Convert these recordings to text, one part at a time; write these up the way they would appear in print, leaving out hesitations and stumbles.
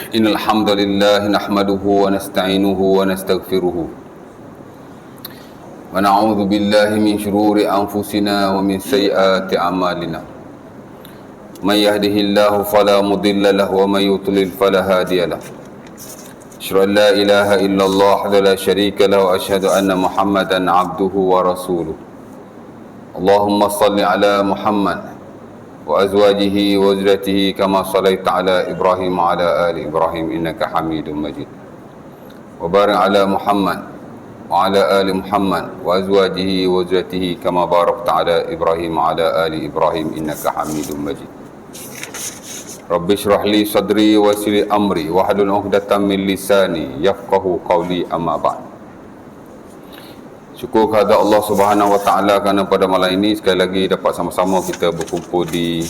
إن الحمد لله نحمده ونستعينه ونستغفره ونعوذ بالله من شرور أنفسنا ومن سيئات أعمالنا من يهده الله فلا مضل له ومن يضلل فلا هادي له أشهد أن لا إله إلا الله وحده لا شريك له وأشهد أن محمدا عبده ورسوله اللهم صل على محمد وأزواجه وذريته كما صليت على إبراهيم وعلى آل إبراهيم إنك حميد مجيد وبارك على محمد وعلى آل محمد وأزواجه وذريته كما باركت على إبراهيم وعلى آل إبراهيم إنك حميد مجيد رب اشرح لي صدري ويسر لي أمري واحلل عقدة من لساني يفقهوا قولي أما بعد. Syukur kepada Allah Subhanahu Wa Taala kerana pada malam ini sekali lagi dapat sama-sama kita berkumpul di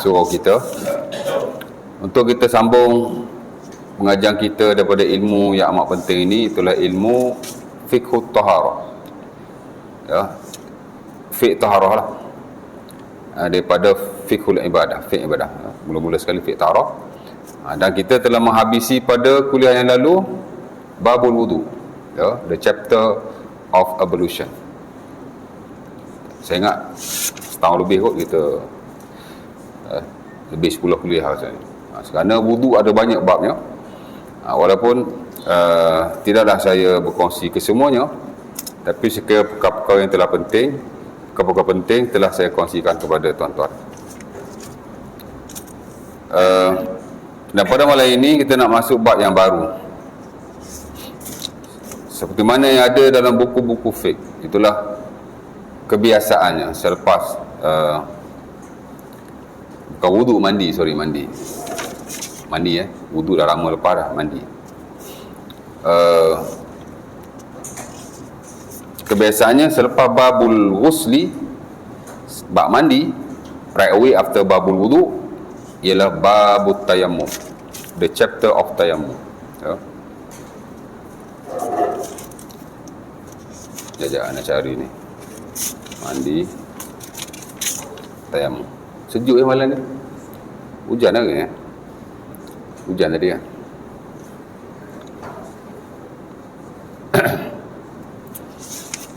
surau kita untuk kita sambung pengajian kita daripada ilmu yang amat penting ini, itulah ilmu fiqhut taharah. Ya, fiqh taharah lah. Daripada fiqhul ibadah, fiqh ibadah. Mula-mula sekali fiqh taharah. Dan kita telah menghabisi pada kuliah yang lalu babul wudu, ya, the chapter of ablution. Saya ingat setahun lebih kot kita lebih 10 kuliah rasanya. Kerana wudu ada banyak babnya. Walaupun tidaklah saya berkongsi kesemuanya, tapi sekiranya perkara-perkara yang telah penting, perkara-perkara penting telah saya kongsikan kepada tuan-tuan. Dan pada malam ini kita nak masuk bab yang baru, seperti mana yang ada dalam buku-buku fiqh. Itulah kebiasaannya selepas bukan wudu, mandi wudu dah lama lepas dah, mandi. Kebiasaannya selepas babul ghusli, bab mandi, right away after babul wudu ialah babut tayammum, the chapter of tayammum, ya. Sekejap nak cari ni. Mandi, tayammum. Sejuk malam ni. Hujan ke ya? Hujan tadi kan?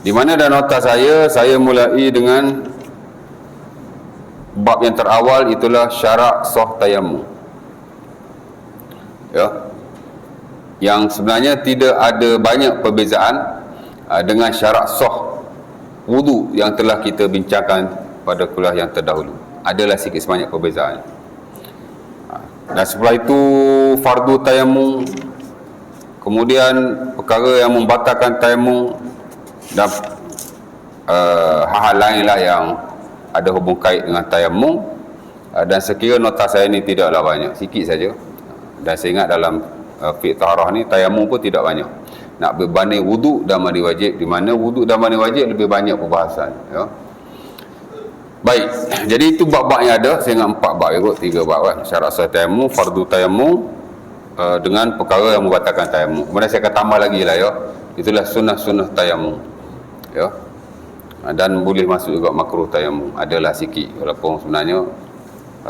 Di mana dalam nota saya mulai dengan bab yang terawal, itulah syarat sah tayammum. Ya. Yang sebenarnya tidak ada banyak perbezaan dengan syarat sah wudu yang telah kita bincangkan pada kuliah yang terdahulu. Adalah sikit sebanyak perbezaan. Dan setelah itu fardu tayammum, kemudian perkara yang membatalkan tayammum, dan hal-hal lainlah yang ada hubung kait dengan tayammum. Dan sekira nota saya ni tidaklah banyak, sikit saja. Dan saya ingat dalam fiqh taharah ni tayammum pun tidak banyak. Nak berbanding wudu dan mandi wajib, di mana wudu dan mandi wajib lebih banyak perbahasan, ya. Baik, jadi itu bab-bab yang ada. Saya ingat 4 bab kot, 3 bab kan. Syarat sah tayammum, fardu tayammum, dengan perkara yang membatalkan tayammum. Kemudian saya akan tambah lagi lah, ya. Itulah sunnah-sunnah tayammum, ya. Dan boleh masuk juga makruh tayammum, adalah sikit, walaupun sebenarnya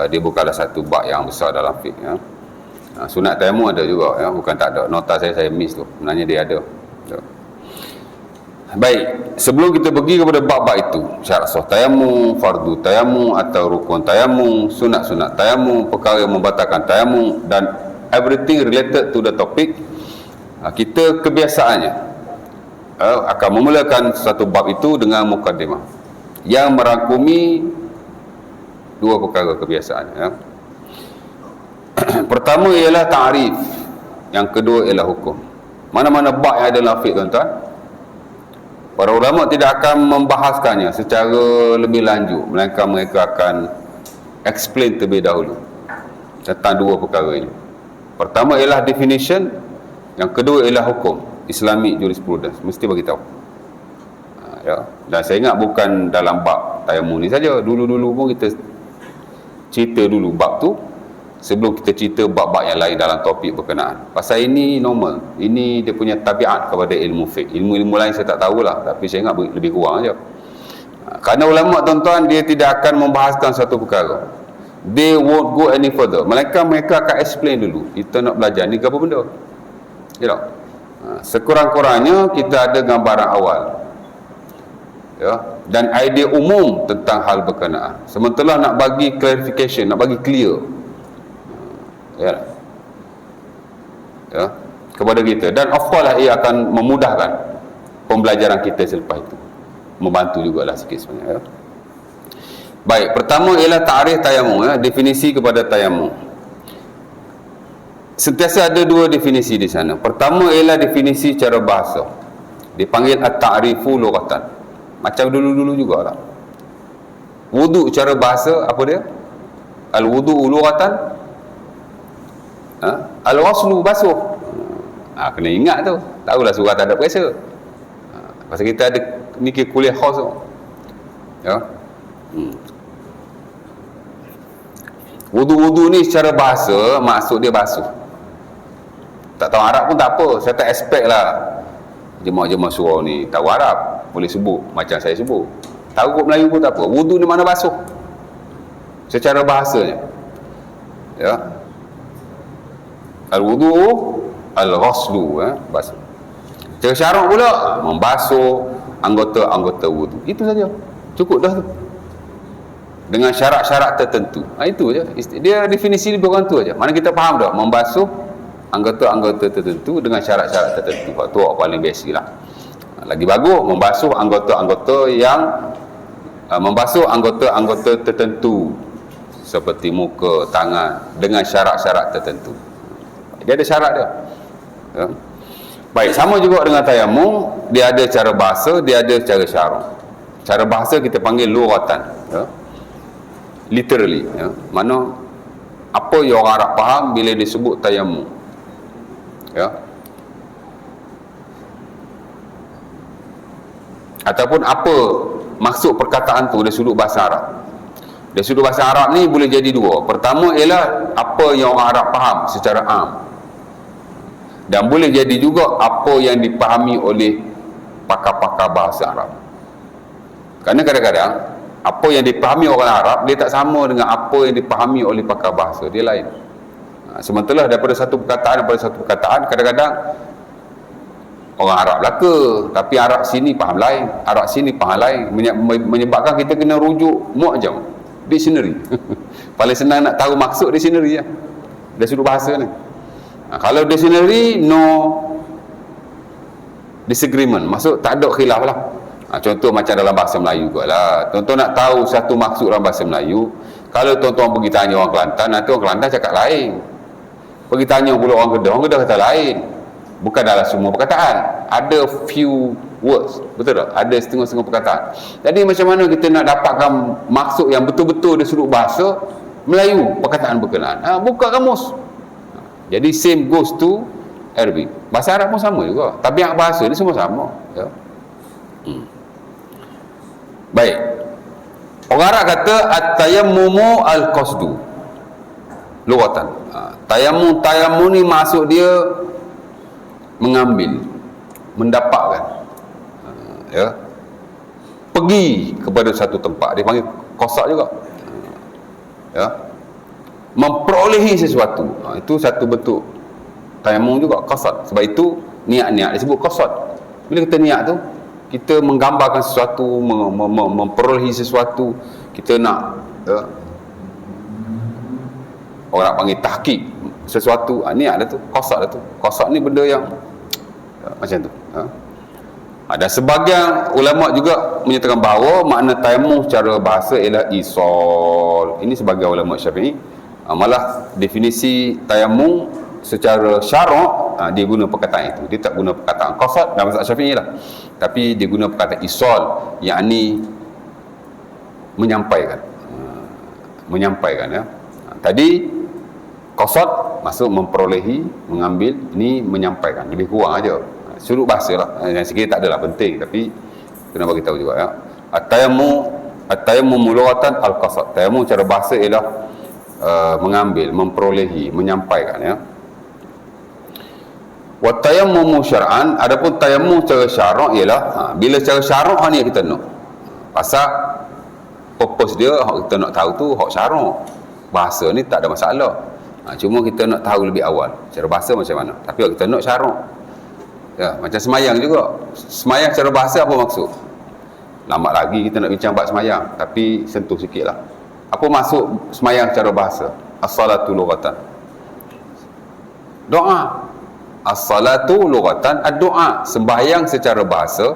dia bukanlah satu bab yang besar dalam fiqh, ya. Sunat tayammum ada juga, ya. Bukan tak ada. Nota saya miss tu, sebenarnya dia ada, ya. Baik, sebelum kita pergi kepada bab-bab itu, syarat sah tayammum, fardu tayammum atau rukun tayammum, sunat-sunat tayammum, perkara yang membatalkan tayammum, dan everything related to the topic, kita kebiasaannya akan memulakan satu bab itu dengan mukaddimah yang merangkumi 2 perkara kebiasaan, ya. Pertama ialah ta'rif, yang kedua ialah hukum. Mana-mana bab yang ada dalam fiqh, tuan-tuan, para ulama tidak akan membahaskannya secara lebih lanjut, melainkan mereka akan explain terlebih dahulu tentang 2 perkara ini. Pertama ialah definition, yang kedua ialah hukum, Islamic jurisprudence, mesti bagi tahu. Ya, dan saya ingat bukan dalam bab tayammum ni saja, dulu-dulu pun kita cerita dulu bab tu sebelum kita cerita bab-bab yang lain dalam topik berkenaan. Pasal ini normal, ini dia punya tabiat kepada ilmu fiqh. Ilmu-ilmu lain saya tak tahulah, tapi saya ingat lebih kurang aja. Kerana ulama, tuan-tuan, dia tidak akan membahaskan satu perkara, They won't go any further. Mereka akan explain dulu. Kita nak belajar ni ke apa benda. Ya tak? Sekurang-kurangnya kita ada gambaran awal. Ya, dan idea umum tentang hal berkenaan. Sementara nak bagi clarification, nak bagi clear. Ya. Ya, kepada kita, dan of course lah ia akan memudahkan pembelajaran kita selepas itu, membantu jugalah sikit sebenarnya. Ya. Baik, pertama ialah ta'rif tayamum, ya, definisi kepada tayamum. Sentiasa ada dua definisi di sana. Pertama ialah definisi cara bahasa, dipanggil at-ta'rifu lughatan. Macam dulu-dulu jugalah. Wudu cara bahasa apa dia? Al-wudu lughatan, al-ghuslu basuh. Kena ingat tu. Tahulah surah tak ada periksa. Pasal kita ada ni kuliah khas tu. Ya. Wudu-wudu ni secara bahasa maksud dia basuh. Tak tahu Arab pun tak apa, saya tak expect lah jemaah-jemaah surau ni tahu Arab, boleh sebut macam saya sebut. Tahu kot Melayu pun tak apa. Wudu ni mana basuh secara bahasanya. Ya. Al-wudu al-ghuslu, basuh. Cara syarak pula membasuh anggota-anggota wudu. Itu saja. Cukup dah tu. Dengan syarat-syarat tertentu. Itu je. Dia definisi lebih kurang tu aja. Mana kita faham dah, membasuh anggota-anggota tertentu dengan syarat-syarat tertentu. Itu paling basic lah. Lagi bagus membasuh anggota-anggota yang membasuh anggota-anggota tertentu seperti muka, tangan dengan syarat-syarat tertentu. Dia ada syarat dia. Ya. Baik, sama juga dengan tayamum, dia ada cara bahasa, dia ada cara syarak. Cara bahasa kita panggil lughatan, ya. Literally, ya. Mana apa yang orang Arab faham bila disebut tayamum. Ya. Ataupun apa maksud perkataan tu dari sudut bahasa Arab. Dari sudut bahasa Arab ni boleh jadi dua. Pertama ialah apa yang orang Arab faham secara am. Dan boleh jadi juga apa yang dipahami oleh pakar-pakar bahasa Arab. Kerana kadang-kadang apa yang dipahami orang Arab dia tak sama dengan apa yang dipahami oleh pakar bahasa, dia lain. Sementara daripada satu perkataan kadang-kadang orang Arab belaka, tapi Arab sini faham lain, Arab sini faham lain, menyebabkan kita kena rujuk mu'jam, dictionary. Paling senang nak tahu maksud dictionary ya. Dari sudut bahasa ni. Kalau dictionary no disagreement, maksud tak ada khilaf lah. Contoh macam dalam bahasa Melayu juga lah. Tuan-tuan nak tahu satu maksud dalam bahasa Melayu, kalau tuan-tuan pergi tanya orang Kelantan, nanti orang Kelantan cakap lain. Pergi tanya pula orang Kedah kata lain. Bukan dalam semua perkataan, ada few words, betul tak? Ada setengah-setengah perkataan. Jadi macam mana kita nak dapatkan maksud yang betul-betul dari sudut bahasa Melayu, perkataan berkenaan? Buka kamus. Jadi same goes to Arabic. Bahasa Arab pun sama juga, tabiat bahasa ni semua sama, ya. Baik. Orang Arab kata at-tayammumu al-qasdu. Lughatan. Tayammum ni maksud dia mengambil, mendapatkan, ya, pergi kepada satu tempat, dia panggil qasad juga, ya, memperolehi sesuatu. Itu satu bentuk tayammum juga, qasad. Sebab itu niat-niat disebut qasad. Bila kita niat tu, kita menggambarkan sesuatu, memperolehi sesuatu, kita nak, ya, orang nak panggil tahqiq sesuatu, niat dah tu, qasad dah tu. Qasad ni benda yang macam tu. Dan sebahagian ulama juga menyatakan bahawa makna tayammum secara bahasa ialah isal. Ini sebagai ulama Syafi'i. Malah definisi tayammum secara syarak, dia guna perkataan itu. Dia tak guna perkataan qasad dalam mazhab Syafi'i lah. Tapi dia guna perkataan isal, yakni menyampaikan. Menyampaikan, ya. Tadi qasad maksud memperolehi, mengambil, ini menyampaikan, lebih kurang aja. Sudut bahasa lah, yang sikit tak adalah penting, tapi kena bagi tahu juga, ya. At-tayammum lughatan al-qasad. Tayammum cara bahasa ialah mengambil, memperolehi, menyampaikan, ya. Wa tayammum syar'an, adapun tayammum secara syarak ialah bila secara syarak ni kita nak. Pasal purpose dia hak kita nak tahu tu hak syarak. bahasa ni tak ada masalah. Cuma kita nak tahu lebih awal cara bahasa macam mana. Tapi kalau kita nak syarak, ya, macam semayang juga. Semayang cara bahasa apa maksud? Lambat lagi kita nak bincang bab semayang, tapi sentuh sikit lah. Apa maksud semayang cara bahasa? As-salatu lughatan, doa. As-salatu lughatan ad-doa. Sembahyang secara bahasa,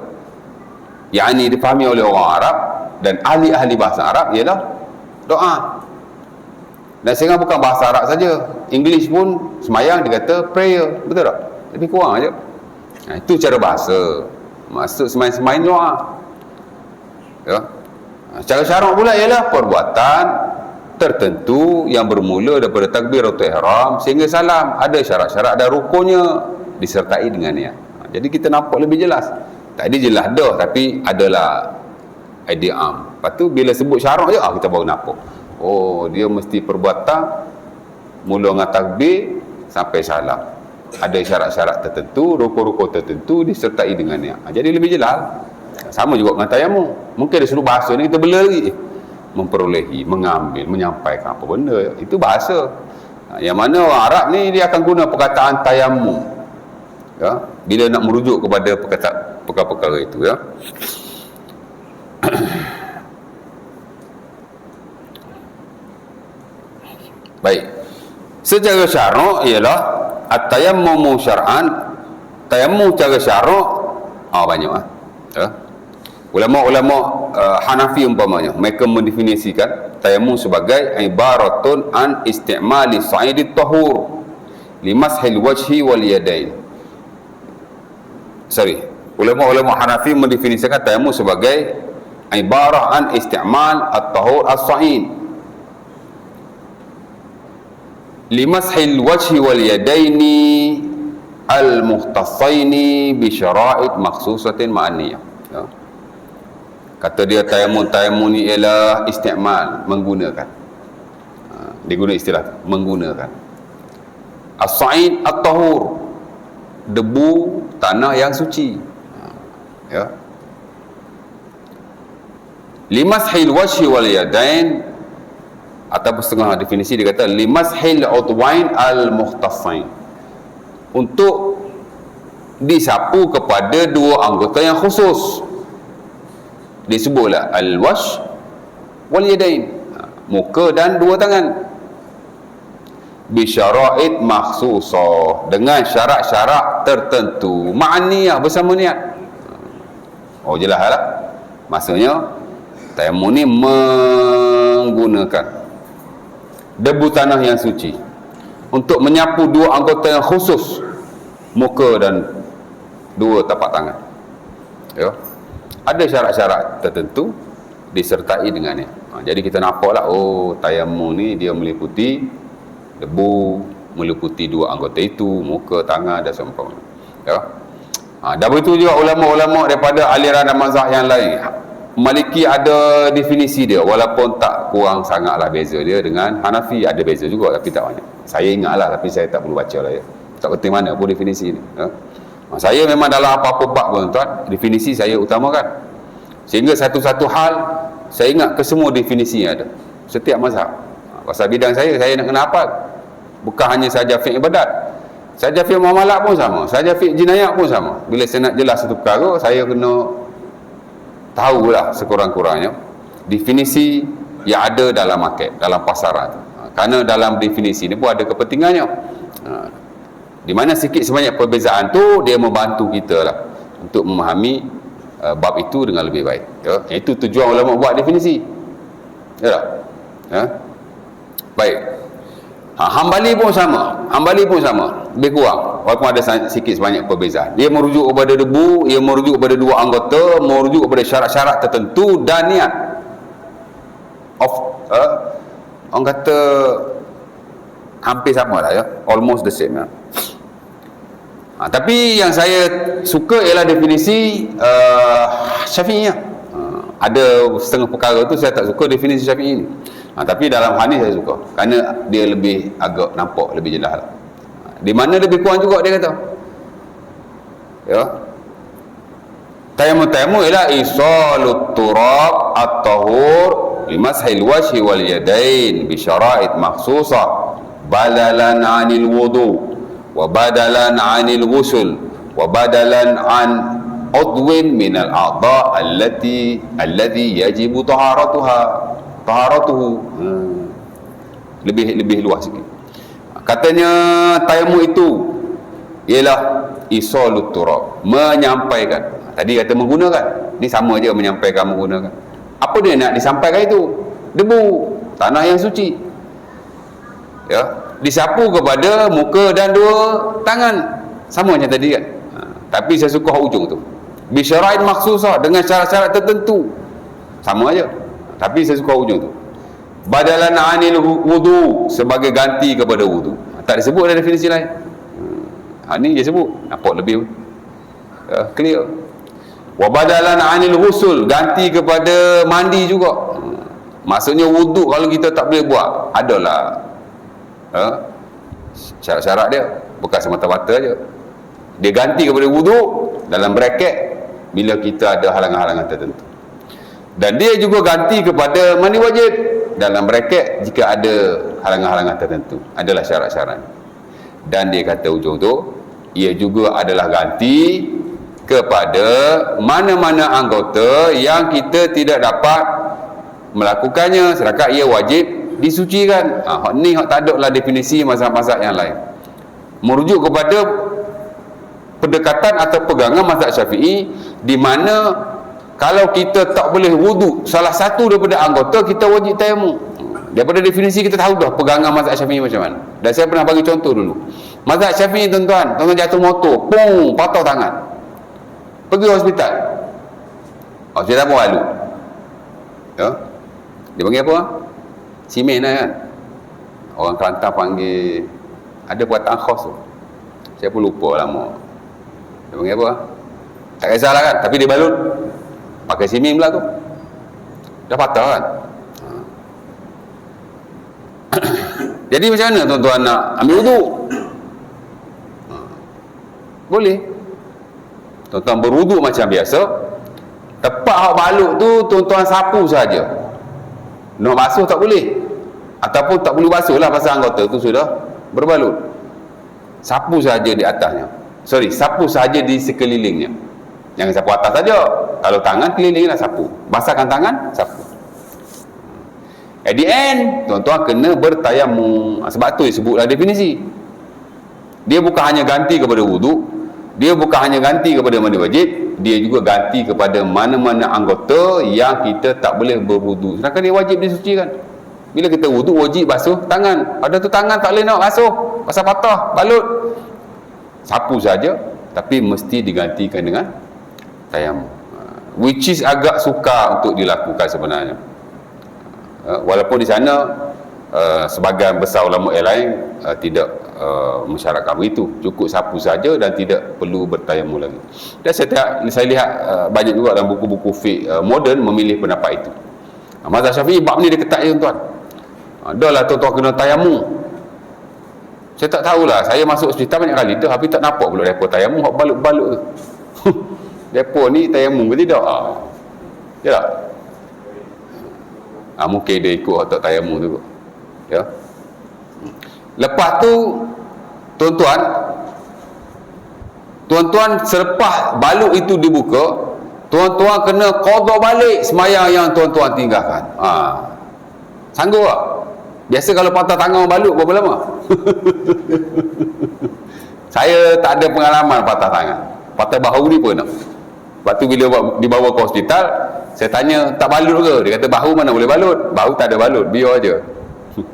yakni dipahami oleh orang Arab dan ahli-ahli bahasa Arab, ialah doa. Dan sekarang bukan bahasa Arab saja, English pun semayang dia kata prayer, betul tak? Lebih kurang aja. Itu cara bahasa. Maksud semayang-semayang doa, ya. Cara syarak pula ialah perbuatan tertentu yang bermula daripada takbiratul ihram sehingga salam. Ada syarat-syarat dan rukunnya disertai dengan niat. Jadi kita nampak lebih jelas. Tadi jelas dah, tapi adalah idea am. Lepas tu bila sebut syarak je, kita baru nampak. Oh, dia mesti perbuatan mula dengan takbir sampai salam. Ada syarat-syarat tertentu, rukun-rukun tertentu disertai dengan niat. Jadi lebih jelas. Sama juga dengan tayamum. Mungkin dia suruh bahasa ni kita bela lagi. Memperolehi, mengambil, menyampaikan apa benda, itu bahasa. Yang mana orang Arab ni dia akan guna perkataan tayamum, ya, bila nak merujuk kepada perkara-perkara itu, ya. Baik, secara syarak ialah at-tayammumu syar'an. Tayammum secara syarak banyak ya. Ulama-ulama Hanafi umpamanya, mereka mendefinisikan tayammum sebagai ibaratun an istimali sa'idit tahur limashil wajhi wal yadain. Ulama-ulama Hanafi mendefinisikan tayammum sebagai ibarah an istimal at-tahur as-sa'id limashil wajhi wal yadaini al-muhtassaini bi syara'id makhsusatin ma'aniyah, ya. Kata dia tayamum ni ialah istimal, menggunakan. Dia guna istilah menggunakan. As-sa'id at-tahur, debu tanah yang suci, ya. Limashil wajhi wal yadain, atau setengah definisi dia kata limashil udwain al-mukhtassain, untuk disapu kepada dua anggota yang khusus. Disebutlah al-wajh wal yadain, muka dan dua tangan, bisyara'id makhsusah, dengan syarat-syarat tertentu, ma'aniyah, bersama niat. Jelas lah. Maksudnya tayammum ni menggunakan debu tanah yang suci untuk menyapu dua anggota yang khusus, muka dan dua tapak tangan, ya. Ada syarat-syarat tertentu disertai dengannya. Jadi kita nampaklah, tayammum ni dia meliputi debu, meliputi dua anggota itu, muka, tangan dan seumpamanya, ya. Dan begitu juga ulama-ulama daripada aliran dan mazhab yang lain. Maliki ada definisi dia, walaupun tak kurang sangatlah beza dia dengan Hanafi. Ada beza juga tapi tak banyak. Saya ingatlah, tapi saya tak perlu baca lah, ya. Tak penting mana pun definisi ni, ya. Saya memang dalam apa-apa bab pun tuan, definisi saya utamakan. Sehingga satu-satu hal saya ingat ke semua definisi yang ada setiap mazhab. Pasal bidang saya nak kena hafal. Bukan hanya sahaja fiqh ibadat, sahaja fiqh muamalat pun sama, sahaja fiqh jinayat pun sama. Bila saya nak jelas satu perkara, saya kena tahulah sekurang-kurangnya definisi yang ada dalam market, dalam pasaran. Kerana dalam definisi ni pun ada kepentingannya. Di mana sikit sebanyak perbezaan tu dia membantu kita lah untuk memahami bab itu dengan lebih baik, ya. Itu tujuan ulama buat definisi, ya tak? Ya? Baik. Hambali pun sama, lebih kurang, walaupun ada sikit sebanyak perbezaan. Dia merujuk kepada debu, ia merujuk kepada dua anggota, merujuk kepada syarat-syarat tertentu dan niat. Orang kata hampir sama lah, ya, almost the same, ya. Tapi yang saya suka ialah definisi Syafi'iyah. Ada setengah perkara tu saya tak suka definisi Syafi'i ni. Tapi dalam hal ni saya suka, kerana dia lebih agak nampak lebih jelas lah. Di mana lebih kurang juga dia kata, ya, tayammum ialah isalut turab at-tahur limashil wajhi wal yadain bi syara'id makhsusah badalan 'anil wudu wa badalan 'anil ghusl wa badalan 'an udwin minal a'dha alladhi yajibu taharatuhu. Lebih luas sikit. Katanya tayamum itu ialah isalut turab, menyampaikan. Tadi kata menggunakan, ni sama je menyampaikan menggunakan. Apa dia nak disampaikan itu? Debu, tanah yang suci. Ya, disapu kepada muka dan dua tangan. Sama macam tadi kan. Tapi saya suka hujung tu. Bisyara'in makhsusah, dengan syarat-syarat tertentu. Sama aja. Tapi saya suka hujung tu. Badalan 'anil wudu, sebagai ganti kepada wudu. Tak disebut ada definisi lain. Ni dia sebut. Nampak lebih clear. Wa badalan 'anil ghusl, ganti kepada mandi juga. Maksudnya wudu kalau kita tak boleh buat, adalah syarat-syarat dia, bukan semata-mata aja. Dia ganti kepada wudu dalam bracket bila kita ada halangan-halangan tertentu. Dan dia juga ganti kepada mandi wajib dalam bracket jika ada halangan-halangan tertentu. Adalah syarat-syarat. Dan dia kata ujung tu, ia juga adalah ganti kepada mana-mana anggota yang kita tidak dapat melakukannya, sedangkan ia wajib disucikan. Hak ni hak tak ada lah definisi mazhab-mazhab yang lain. Merujuk kepada pendekatan atau pegangan mazhab Syafi'i, di mana kalau kita tak boleh wudu salah satu daripada anggota, kita wajib tayamum. Daripada definisi kita tahu dah pegangan mazhab Syafi'i macam mana. Dan saya pernah bagi contoh dulu. Mazhab Syafi'i tuan-tuan jatuh motor, pung, patah tangan, pergi hospital. Hospital pun lalu. Ya. Dia panggil apa? Simen lah kan. Orang Kelantan panggil, ada perkataan khas tu, saya pun lupa lama. Dia panggil apa? Tak kisahlah kan. Tapi dia balut pakai simen pula tu. Dah patah kan. Jadi macam mana tuan-tuan nak ambil wudu? Boleh. Tuan-tuan berwudu macam biasa. Tepat hak balut tu tuan-tuan sapu saja. Nak basuh tak boleh. Ataupun tak boleh basuh lah pasal anggota tu sudah berbalut. Sapu saja di atasnya. Sapu saja di sekelilingnya. Jangan sapu atas saja. Kalau tangan kelilinglah sapu. Basahkan tangan, sapu. At the end, tuan-tuan kena bertayamum. Sebab tu disebutlah definisi. Dia bukan hanya ganti kepada wudu, dia bukan hanya ganti kepada mandi wajib, dia juga ganti kepada mana-mana anggota yang kita tak boleh berwudu. Sedangkan dia wajib disucikan. Bila kita wudu, wajib basuh tangan. Pada tu tangan tak boleh nak basuh pasal patah, balut. Sapu saja, tapi mesti digantikan dengan tayamum. Which is agak sukar untuk dilakukan sebenarnya. Walaupun di sana sebahagian besar ulama yang lain tidak mensyaratkan itu, cukup sapu saja dan tidak perlu bertayamum lagi. Dan saya lihat banyak juga dalam buku-buku fiqh moden memilih pendapat itu. Mazhab Syafi'i bab ni dia ketat je tuan. Dah lah tuan-tuan kena tayamum. Saya tak tahulah, saya masuk hospital banyak kali dah, tapi tak nampak pula depa tayamum hak balut-balut tu. Depa ni tayamum ke tidak? Ya tak? Mungkin dia ikut hak tak tayamum tu. Ya. Lepas tu tuan-tuan selepas balut itu dibuka, tuan-tuan kena qada balik sembahyang yang tuan-tuan tinggalkan. Sanggup tak? Biasa kalau patah tangan balut berapa lama? Saya tak ada pengalaman patah tangan. Patah bahu ni pun tak. Lepas tu bila dibawa ke hospital, saya tanya, tak balut ke? Dia kata bahu mana boleh balut? Bahu tak ada balut, biar aja.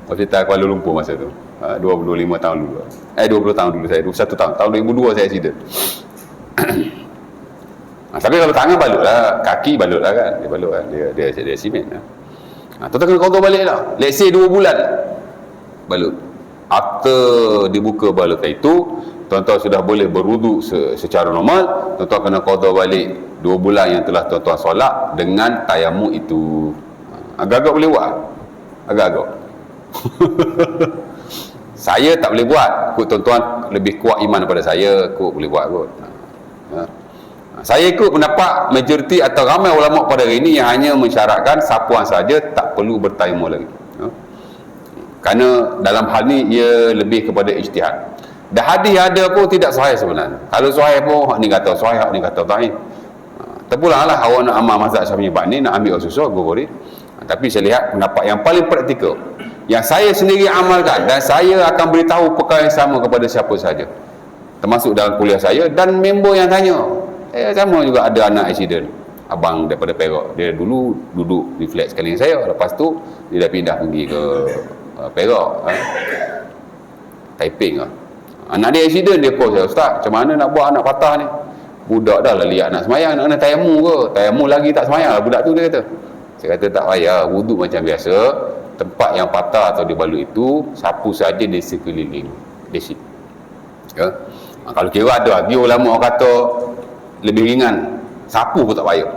Hospital Kuala Lumpur masa tu. 25 tahun dulu. 20 tahun dulu saya, 21 tahun. Tahun 2002 saya accident. Tapi kalau tangan balut lah, kaki balut lah kan. Dia balut kan, dia simen lah. Tuan-tuan kena kontrol balik lah. Let's say 2 bulan balut. After dibuka balut itu, tuan-tuan sudah boleh berwudu secara normal. Tuan-tuan kena qada balik 2 bulan yang telah tuan-tuan solat dengan tayamum itu. Agak-agak boleh buat. Agak-agak. Saya tak boleh buat. Kot tuan-tuan lebih kuat iman daripada saya, kot boleh buat kot. Saya ikut pendapat majoriti atau ramai ulama pada hari ini yang hanya mensyaratkan sapuan saja, tak perlu bertayamum lagi. Kerana dalam hal ni ia lebih kepada ijtihad. Dah hadis ada pun tidak sahih sebenarnya. Kalau sahih pun hak ni kata sahih, hak ni kata sahih. Terpulanglah awak nak amal mazhab Syafi'i bab ni, nak ambil susah go boleh. Tapi saya lihat pendapat yang paling praktikal yang saya sendiri amalkan, dan saya akan beritahu perkara yang sama kepada siapa saja, termasuk dalam kuliah saya, dan member yang tanya, sama juga ada anak accident, abang daripada Perak, dia dulu duduk di flat sekali dengan saya, lepas tu dia dah pindah pergi ke Perak, Taiping lah. Anak dia accident, dia call saya, "Ustaz, macam mana nak buat anak patah ni? Budak dah lah lihat nak semayang, nak kena tayammum ke? Tayammum lagi tak semayang lah budak tu," dia kata. Saya kata tak payah, wuduk macam biasa, tempat yang patah atau dibalut itu sapu saja di sekeliling, that's it. Ya? Kalau kira ada lagi ulama orang kata lebih ringan, sapu pun tak payah,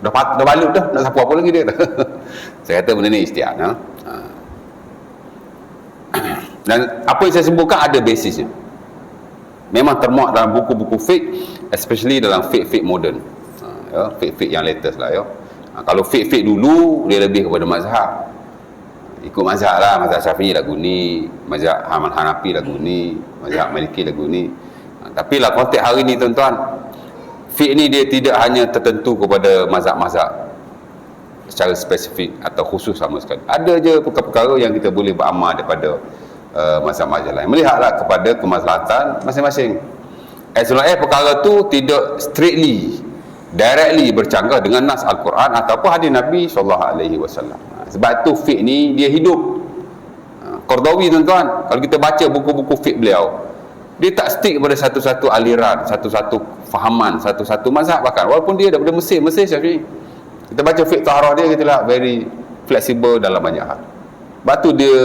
dah balut dah, nak sapu apa lagi, dia kata. Saya kata benda ni ijtihad. Dan apa yang saya sebutkan ada basisnya, memang termuat dalam buku-buku fiqh, especially dalam fiqh moden, fiqh yang latest lah. Kalau fiqh dulu dia lebih kepada mazhab, ikut mazhab lah, mazhab Syafi'i lagu ni, mazhab Hanafi lagu ni, mazhab Maliki lagu ni. Tapi lah konteks hari ni tuan-tuan, fiqh ni dia tidak hanya tertentu kepada mazhab-mazhab secara spesifik atau khusus sama sekali. Ada je perkara-perkara yang kita boleh beramal daripada mazhab-mazhab lain. Melihatlah kepada kemaslahatan masing-masing. As long as perkara tu tidak directly bercanggah dengan nas Al-Quran ataupun hadis Nabi SAW. Sebab tu fiqh ni dia hidup. Qardawi tuan-tuan, kalau kita baca buku-buku fiqh beliau, dia tak stick kepada satu-satu aliran, satu-satu fahaman, satu-satu mazhab. Bahkan walaupun dia daripada Mesir Syafi'i, kita baca fiqh taharah dia, kita lihat very fleksibel dalam banyak hal. Sebab tu dia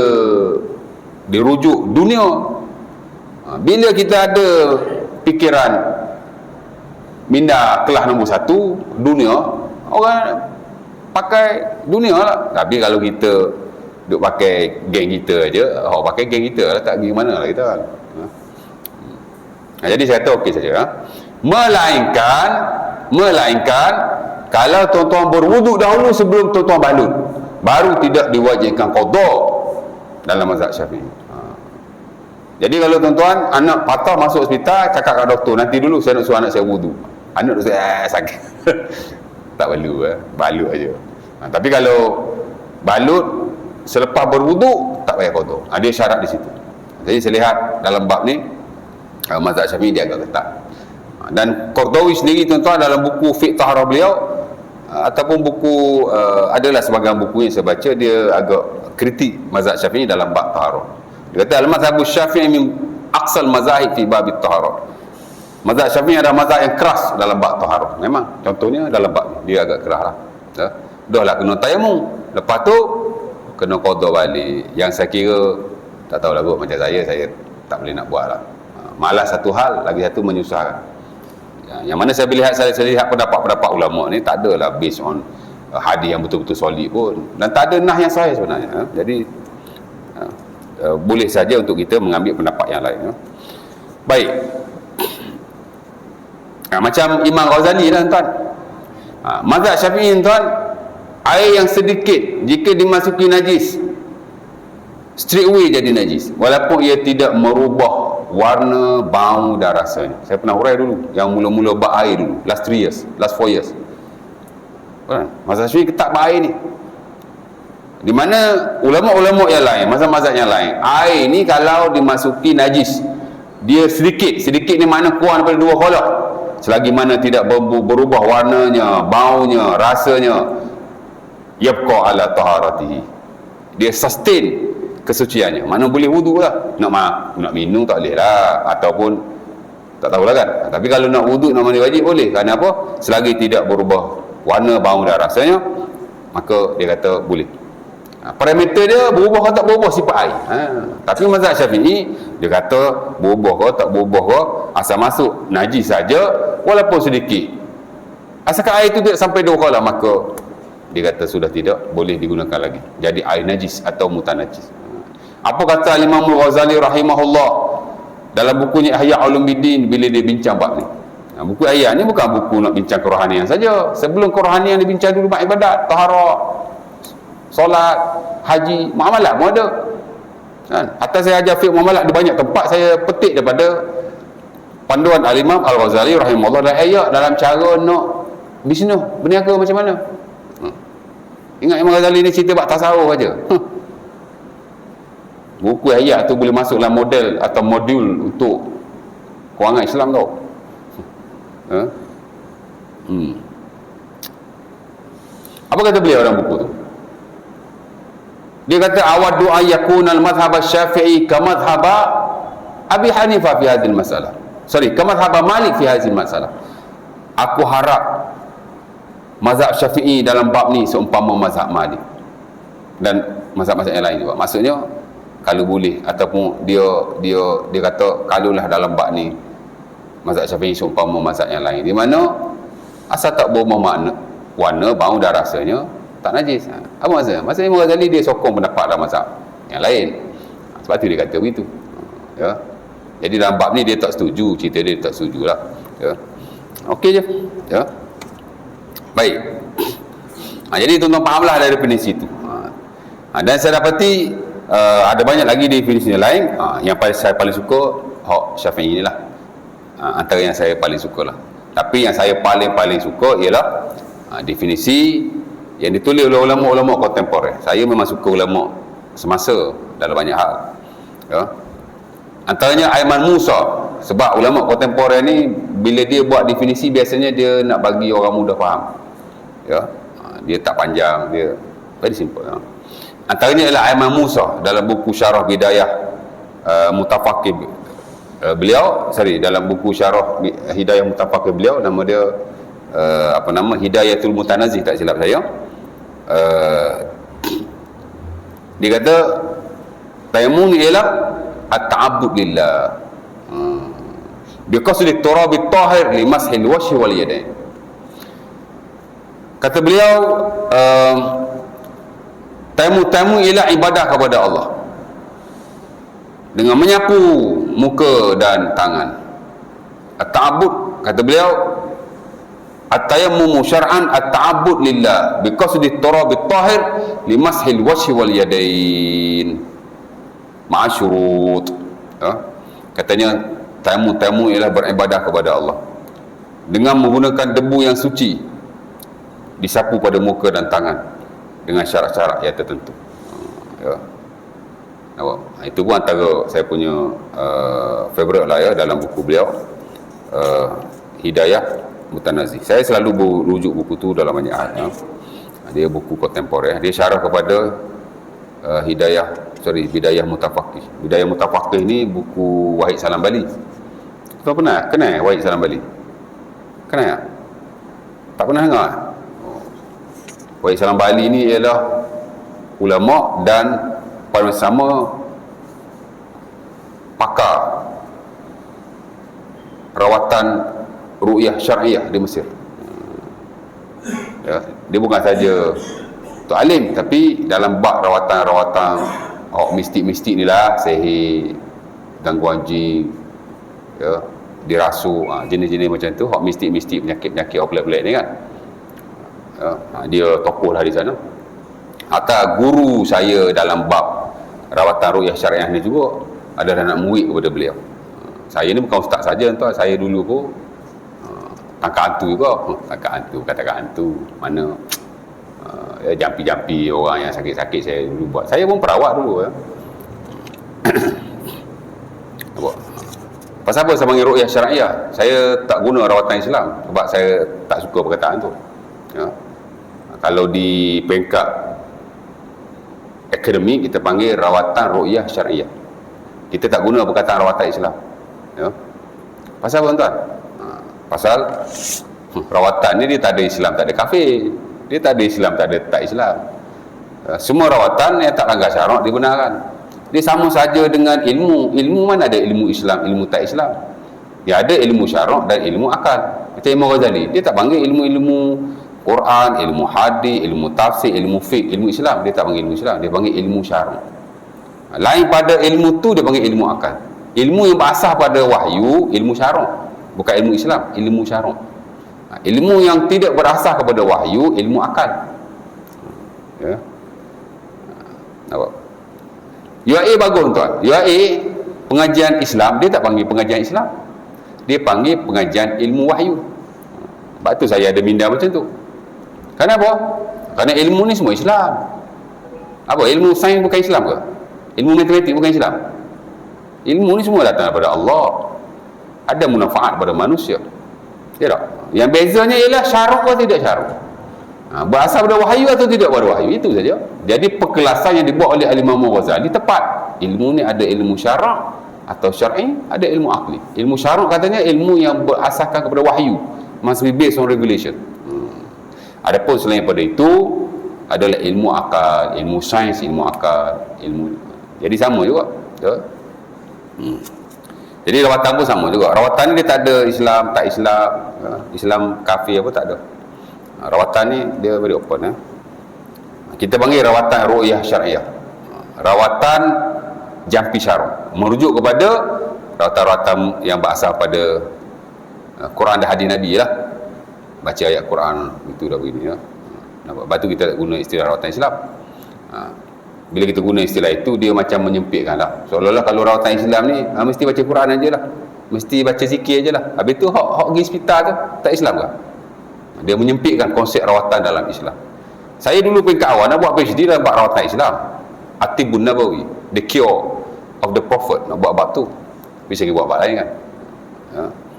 rujuk dunia. Bila kita ada fikiran minda kelas nombor 1 dunia, orang pakai dunia lah. Tapi kalau kita duk pakai geng kita aja, orang pakai geng kita lah, tak pergi mana lah kita kan. Jadi saya kata okey saja. Melainkan kalau tuan-tuan berwuduk dahulu sebelum tuan-tuan balut, baru tidak diwajibkan qada dalam mazhab Syafi'i. Jadi kalau tuan-tuan anak patah masuk hospital, cakap kat doktor, nanti dulu saya nak suruh anak saya wuduk. Anak tu saya sakit. Tak perlu, balut aja. Tapi kalau balut selepas berwuduk, tak payah qada. Ada syarat di situ. Jadi saya lihat dalam bab ni mazhab Syafi'i dia agak ketat. Dan Qardawi sendiri tuan-tuan dalam buku fiqh taharah beliau ataupun buku adalah sebahagian buku yang saya baca, dia agak kritik mazhab Syafi'i dalam bab taharah. Dia kata al-mazhab Syafi'i min aqsal mazahib fi bab taharah. Mazhab Syafi'i ada mazhab yang keras dalam bab taharah. Memang contohnya dalah bab dia agak keras lah. Dah lah kena tayammum, lepas tu kena qada balik. Yang saya kira tak tahulah kot, macam saya tak boleh nak buat lah. Malas satu hal, lagi satu menyusahkan. Yang mana saya lihat pendapat-pendapat ulama ni tak adalah based on hadis yang betul-betul solid pun, dan tak ada nah yang sahih sebenarnya. Jadi boleh saja untuk kita mengambil pendapat yang lain. Baik. Macam Imam Ghazali lah tuan. Mazhab Syafi'i tuan, air yang sedikit jika dimasuki najis, straight away jadi najis, walaupun ia tidak merubah warna, bau dan rasanya. Saya pernah urai dulu yang mula-mula bab air dulu, last 4 years. Mazhab Syafi'i ketat bab air ni, di mana ulama-ulama yang lain, mazhab-mazhab yang lain, air ni kalau dimasuki najis, dia sedikit ni makna kurang daripada 2 kolak, selagi mana tidak berubah warnanya, baunya, rasanya, yabqa ala taharatihi, dia sustain kesuciannya. Mana boleh wudu lah. Nak minum tak boleh lah, ataupun tak tahulah kan. Tapi kalau nak wudu, nak mandi wajib boleh. Kerana apa? Selagi tidak berubah warna, bau dan rasanya, maka dia kata boleh. Parameter dia berubah atau tak berubah sifat air. Tapi mazhab Syafi'i dia kata berubah ke tak berubah ke, asal masuk najis saja walaupun sedikit, asalkan air itu tidak sampai 2 kolak, maka dia kata sudah tidak boleh digunakan lagi, jadi air najis atau mutanajis. Apa kata Imam Ghazali rahimahullah dalam bukunya Ihya Ulumuddin bila dia bincang bab ni? Buku ayat ni bukan buku nak bincang kerohanian saja. Sebelum kerohanian dibincang dulu mak ibadat, taharah, solat, haji, muamalat pun ada. Kan? Atas saya ajar fiqh muamalat di banyak tempat, saya petik daripada panduan Al-Imam Al-Ghazali rahimahullah dan ayat dalam cara nak bisnes, berniaga macam mana. Ingat Imam Ghazali ni cerita bab tasawuf aja. Buku ayat tu boleh masuk dalam model atau modul untuk kewangan Islam tau. Apa kata beliau dalam buku tu? Dia kata awaddu ayyakuna al-madhhab asy-syafi'i ka madhhab Abi Hanifah fi hadhihi al-masalah. Ka madhhab Malik fi hadhihi al-masalah. Aku harap mazhab Syafi'i dalam bab ni seumpama mazhab Malik dan mazhab-mazhab yang lain juga. Maksudnya kalau boleh, ataupun dia kata kalaulah dalam bab ni mazhab Syafi'i seumpama mazhab yang lain, di mana asal tak berubah makna warna bau dah rasanya tak najis. Apa maksudnya? Maksudnya Imam Ghazali dia sokong pendapat dalam mazhab yang lain. Sebab tu dia kata begitu. Ya. Jadi dalam bab ni dia tak setuju, cerita dia tak setujulah. Ya. Okey je. Ya. Baik. Jadi tuan-tuan fahamlah dari definisi itu. Dan saya dapati ada banyak lagi definisi lain. Yang saya paling suka hak Syafi'i inilah. Antara yang saya paling suka lah. Tapi yang saya paling suka ialah definisi yang ditulis oleh ulama-ulama kontemporer. Saya memang suka ulama semasa dalam banyak hal. Ya. Antaranya Aiman Musa. Sebab ulama kontemporer ni bila dia buat definisi biasanya dia nak bagi orang mudah faham. Ya. Dia tak panjang, dia very simple. Ya. Antaranya ialah Aiman Musa dalam buku Syarah Bidayah Mutafaqih beliau, dalam buku Syarah Hidayah Mutafaqih beliau, nama dia Hidayatul Mutanazih tak silap saya. Dia kata tayammum ialah at-ta'abbud lillah biqasdi at-turab at-tahir li mashil wajhi wal yadain. Kata beliau tayammum ialah ibadah kepada Allah dengan menyapu muka dan tangan. At-ta'abbud, kata beliau, at-tayammumu syar'an at-ta'abbud lillah biqasdi at-turab at-tahir li mashil wajhi wal yadain ma'a syurut. Katanya tayammum ialah beribadah kepada Allah dengan menggunakan debu yang suci, disapu pada muka dan tangan dengan syarat-syarat yang tertentu. Itu pun antara saya punya favourite lah ya dalam buku beliau, Hidayah Mutanazih. Saya selalu rujuk buku tu dalam banyak hal. Dia buku kontemporer. Dia syarah kepada Bidayah Mutafaqih. Bidayah Mutafaqih ni buku Wahid Salam Bali. Kau pernah kenal Wahid Salam Bali? Kenal? Tak pernah dengar? Wahid Salam Bali ni ialah ulama dan pada masa sama pakar rawatan ru'yah syar'iyah di Mesir. Ya, dia bukan saja tu alim, tapi dalam bab rawatan mistik-mistik ni lah, sihir, gangguan jin, ya, dirasuk, jenis-jenis macam tu, hak mistik-mistik, penyakit-penyakit pelik-pelik ni kan. Ya, dia tokoh lah di sana. Atau guru saya dalam bab rawatan ru'yah syariah ni juga ada anak murid kepada beliau. Saya ni bukan ustaz saja tuan, saya dulu pun tangkap hantu juga. Katakan hantu mana jampi-jampi orang yang sakit-sakit saya dulu buat. Saya pun perawat dulu ya. Pasal apa saya panggil ru'yah syariah? Saya tak guna rawatan Islam sebab saya tak suka perkataan tu. Ya. Kalau di peringkat akademik kita panggil rawatan ru'yah syariah. Kita tak guna perkataan rawatan Islam. Ya. Pasal apa tuan? Pasal rawatan ni dia tak ada Islam, tak ada kafir. Dia tak ada Islam, tak ada tak Islam. Semua rawatan yang tak langgar syarak dibenarkan. Dia sama saja dengan ilmu. Ilmu mana ada ilmu Islam, ilmu tak Islam. Dia ada ilmu syarak dan ilmu akal. Macam Imam Ghazali, dia tak panggil ilmu-ilmu Quran, ilmu hadis, ilmu tafsir, ilmu fiqh, ilmu Islam. Dia tak panggil ilmu Islam, dia panggil ilmu syarak. Lain pada ilmu tu dia panggil ilmu akal. Ilmu yang berasas pada wahyu, ilmu syarak. Bukan ilmu Islam, ilmu syarak. Ilmu yang tidak berasas kepada wahyu, ilmu akal. Ya. Nampak? UAE bagus tuan. UAE pengajian Islam, dia tak panggil pengajian Islam. Dia panggil pengajian ilmu wahyu. Sebab tu saya ada minda macam tu. Kenapa? Kerana ilmu ni semua Islam. Apa? Ilmu sains bukan Islam ke? Ilmu matematik bukan Islam? Ilmu ni semua datang daripada Allah. Ada manfaat pada manusia. Ya tak? Yang bezanya ialah syarak atau tidak syarak. Berasal pada wahyu atau tidak pada wahyu, itu saja. Jadi perkelasan yang dibuat oleh Imam Ghazali tepat. Ilmu ni ada ilmu syarak atau syar'i, ada ilmu akli. Ilmu syarak katanya ilmu yang berasaskan kepada wahyu, must be based on regulation. Adapun selain pada itu adalah ilmu akal, ilmu sains, ilmu akal, ilmu. Jadi sama juga. Ya? Jadi rawatan pun sama juga. Rawatan ni dia tak ada Islam, tak Islam, Islam kafir apa tak ada. Rawatan ni dia very open. Kita panggil rawatan ru'yah syariah, rawatan jampi syarak, merujuk kepada rawatan-rawatan yang berasal pada Quran dan hadis Nabi lah. Baca ayat Quran itu dah begini ya. Nampak? Lepas tu kita guna istilah rawatan Islam. Bila kita guna istilah itu, dia macam menyempitkan lah. Seolah-olah kalau rawatan Islam ni mesti baca Quran aja lah, mesti baca zikir aje lah. Habis tu hak pergi hospital tu tak Islam ke? Dia menyempitkan konsep rawatan dalam Islam. Saya dulu peringkat awal nak buat PhD dalam bab rawatan Islam, Atibun Nabawi, the cure of the prophet, nak buat bab tu. Bisa kita buat bab lain kan.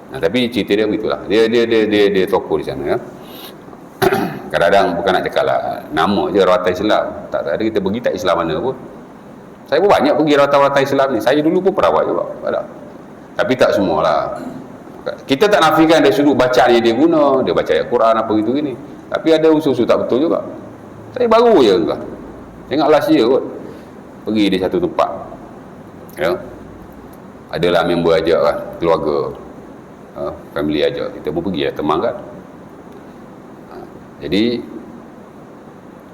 Tapi cerita dia begitulah. Dia tokoh di sana ya. Kadang-kadang bukan nak cakap lah nama je rawatan Islam, tak ada kita pergi tak Islam mana pun. Saya pun banyak pergi rawatan-rawatan Islam ni. Saya dulu pun perawat juga, tapi tak semualah. Kita tak nafikan dari sudut bacaan yang dia guna, dia baca ayat Quran apa gitu gini, tapi ada usul-usul tak betul juga. Saya baru je enggak, tengok last year kot, pergi di satu tempat ya, adalah member ajak kan, keluarga, family ajak, kita pun pergi lah, teman kan. Jadi